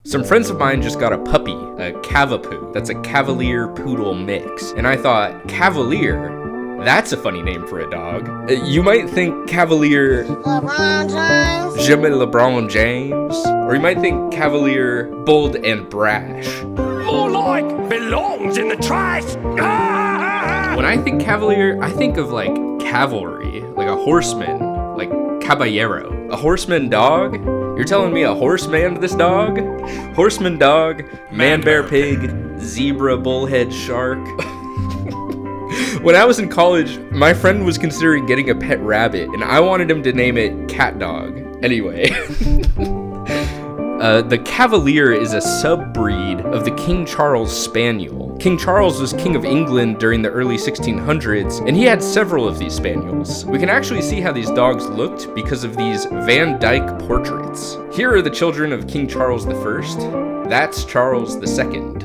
Some friends of mine just got a puppy, a Cavapoo. That's a Cavalier Poodle mix. And I thought, Cavalier? That's a funny name for a dog. You might think Cavalier... LeBron James? Jimmy LeBron James. Or you might think Cavalier bold and brash. More like belongs in the trash. When I think Cavalier, I think of like cavalry, like a horseman, like caballero. A horseman dog? You're telling me a horse manned this dog? Horseman dog, man bear pig, zebra bullhead shark. When I was in college, my friend was considering getting a pet rabbit, and I wanted him to name it Cat Dog. Anyway. The Cavalier is a sub-breed of the King Charles Spaniel. King Charles was King of England during the early 1600s, and he had several of these spaniels. We can actually see how these dogs looked because of these Van Dyck portraits. Here are the children of King Charles I. That's Charles II.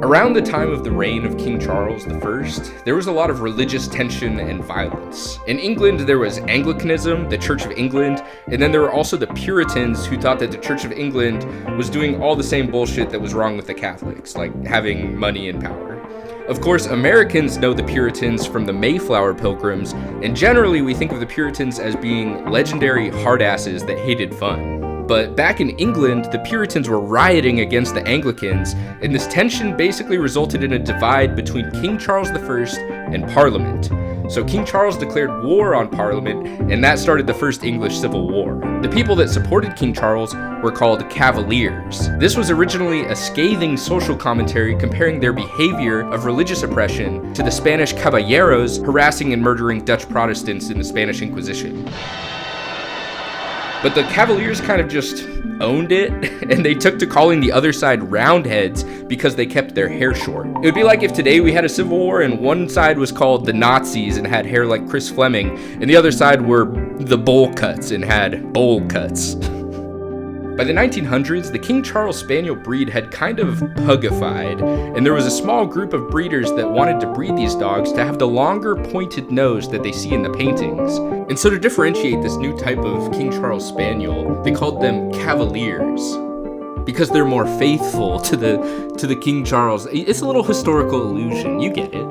Around the time of the reign of King Charles I, there was a lot of religious tension and violence. In England, there was Anglicanism, the Church of England, and then there were also the Puritans who thought that the Church of England was doing all the same bullshit that was wrong with the Catholics, like having money and power. Of course, Americans know the Puritans from the Mayflower Pilgrims, and generally we think of the Puritans as being legendary hardasses that hated fun. But back in England, the Puritans were rioting against the Anglicans, and this tension basically resulted in a divide between King Charles I and Parliament. So King Charles declared war on Parliament, and that started the First English Civil War. The people that supported King Charles were called Cavaliers. This was originally a scathing social commentary comparing their behavior of religious oppression to the Spanish caballeros harassing and murdering Dutch Protestants in the Spanish Inquisition. But the Cavaliers kind of just owned it, and they took to calling the other side Roundheads because they kept their hair short. It would be like if today we had a civil war and one side was called the Nazis and had hair like Chris Fleming, and the other side were the bowl cuts and had bowl cuts. By the 1900s, the King Charles Spaniel breed had kind of pugified, and there was a small group of breeders that wanted to breed these dogs to have the longer pointed nose that they see in the paintings. And so to differentiate this new type of King Charles Spaniel, they called them Cavaliers, because they're more faithful to the King Charles. It's a little historical illusion, you get it.